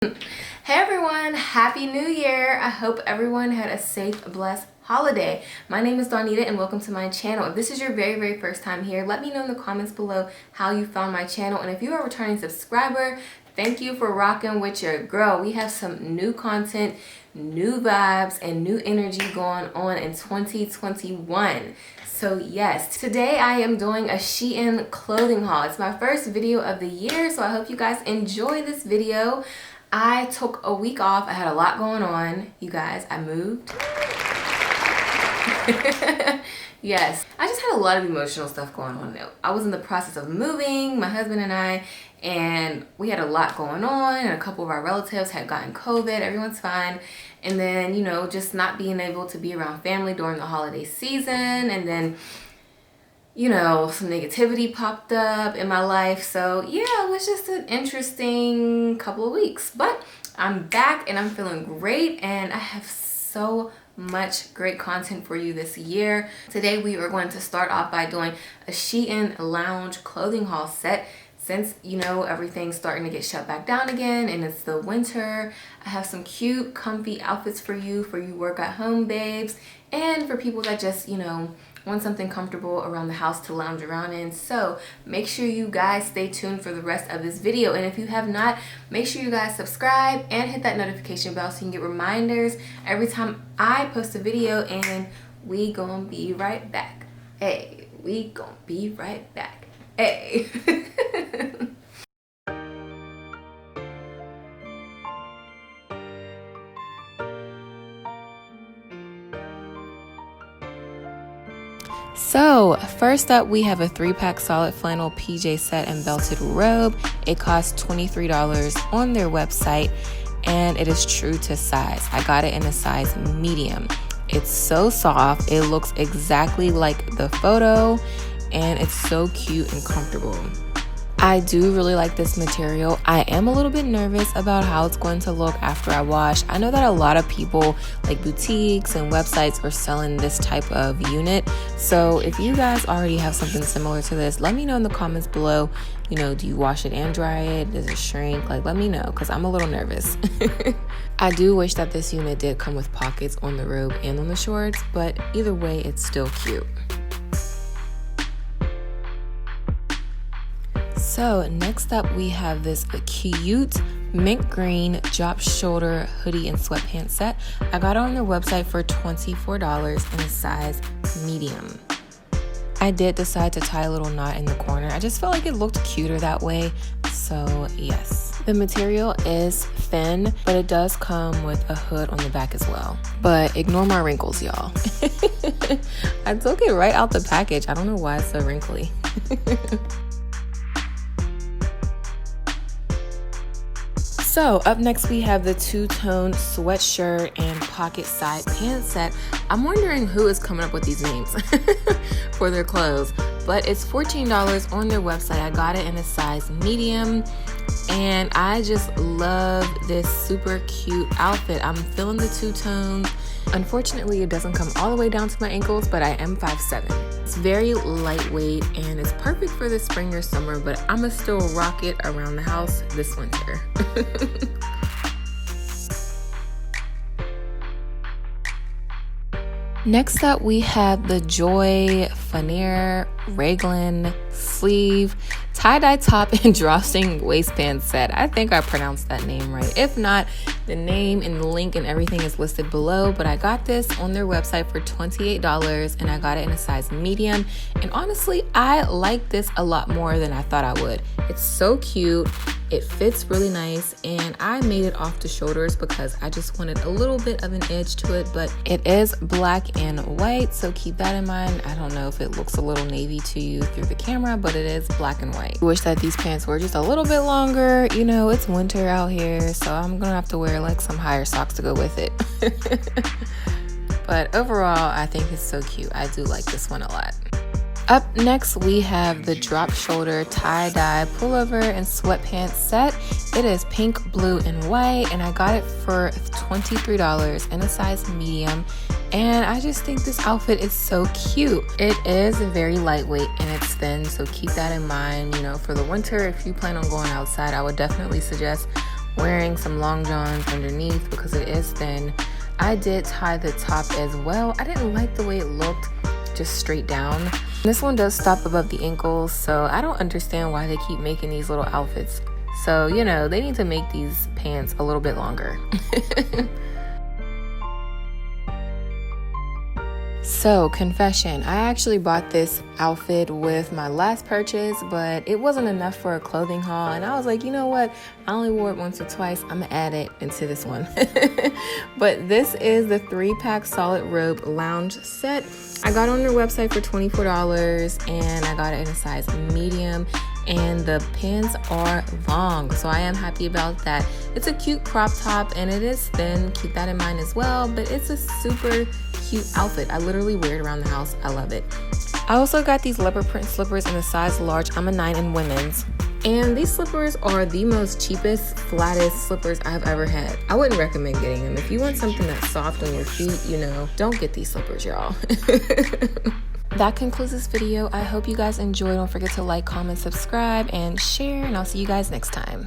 Hey everyone, happy new year. I hope everyone had a safe, blessed holiday. My name is Donita and welcome to my channel. If this is your very first time here, let me know in the comments below how you found my channel, and if you are a returning subscriber, thank you for rocking with your girl. We have some new content, new vibes, and new energy going on in 2021. So yes, today I am doing a Shein clothing haul. It's my first video of the year, so I hope you guys enjoy this video. I took a week off. I had a lot going on, you guys. I moved. Yes, I just had a lot of emotional stuff going on. I was in the process of moving, my husband and I, and we had a lot going on, and a couple of our relatives had gotten COVID. Everyone's fine. And then, you know, just not being able to be around family during the holiday season, and then, you know, some negativity popped up in my life. So yeah, it was just an interesting couple of weeks, but I'm back and I'm feeling great, and I have so much great content for you this year. Today we are going to start off by doing a Shein lounge clothing haul set. Since, you know, everything's starting to get shut back down again and it's the winter, I have some cute, comfy outfits for you work at home babes, and for people that just, you know, want something comfortable around the house to lounge around in. So make sure you guys stay tuned for the rest of this video, and if you have not, make sure you guys subscribe and hit that notification bell so you can get reminders every time I post a video. And we gonna be right back. Hey, we gonna be right back. Hey. So first up, we have a 3-pack solid flannel PJ set and belted robe. It costs $23 on their website, and it is true to size. I got it in a size medium. It's so soft. It looks exactly like the photo, and it's so cute and comfortable. I do really like this material. I am a little bit nervous about how it's going to look after I wash. I know that a lot of people, like boutiques and websites, are selling this type of unit. So if you guys already have something similar to this, let me know in the comments below. You know, do you wash it and dry it? Does it shrink? Like, let me know, because I'm a little nervous. I do wish that this unit did come with pockets on the robe and on the shorts, but either way, it's still cute. So next up, we have this cute mint green drop shoulder hoodie and sweatpants set. I got it on their website for $24 in a size medium. I did decide to tie a little knot in the corner. I just felt like it looked cuter that way. So yes, the material is thin, but it does come with a hood on the back as well. But ignore my wrinkles, y'all. I took it right out the package. I don't know why it's so wrinkly. So up next, we have the two-tone sweatshirt and pocket side pants set. I'm wondering who is coming up with these names for their clothes, but it's $14 on their website. I got it in a size medium, and I just love this super cute outfit. I'm feeling the two-tone. Unfortunately, it doesn't come all the way down to my ankles, but I am 5'7". It's very lightweight, and it's perfect for the spring or summer, but I'ma still rock it around the house this winter. Next up, we have the Joyfunear Raglan sleeve tie-dye top and drawstring waistband set. I think I pronounced that name right. If not, the name and the link and everything is listed below, but I got this on their website for $28, and I got it in a size medium. And honestly, I like this a lot more than I thought I would. It's so cute. It fits really nice, and I made it off the shoulders because I just wanted a little bit of an edge to it, but it is black and white, so keep that in mind. I don't know if it looks a little navy to you through the camera, but it is black and white. I wish that these pants were just a little bit longer. You know, it's winter out here, so I'm gonna have to wear like some higher socks to go with it. But overall, I think it's so cute. I do like this one a lot. Up next, we have the drop shoulder tie-dye pullover and sweatpants set. It is pink, blue, and white, and I got it for $23 in a size medium. And I just think this outfit is so cute. It is very lightweight and it's thin, so keep that in mind. You know, for the winter, if you plan on going outside, I would definitely suggest wearing some long johns underneath because it is thin. I did tie the top as well. I didn't like the way it looked just straight down. This one does stop above the ankles, so I don't understand why they keep making these little outfits. So, you know, they need to make these pants a little bit longer. So, confession, I actually bought this outfit with my last purchase, but it wasn't enough for a clothing haul, and I was like, you know what, I only wore it once or twice, I'm gonna add it into this one. But this is the 3-pack solid robe lounge set. I got it on their website for $24, and I got it in a size medium, and the pants are long, so I am happy about that. It's a cute crop top, and it is thin, keep that in mind as well, but it's a super cute outfit. I literally wear it around the house. I love it. I also got these leopard print slippers in a size large. I'm a 9 in women's. And these slippers are the most cheapest, flattest slippers I've ever had. I wouldn't recommend getting them. If you want something that's soft on your feet, you know, don't get these slippers, y'all. That concludes this video. I hope you guys enjoyed. Don't forget to like, comment, subscribe, and share, and I'll see you guys next time.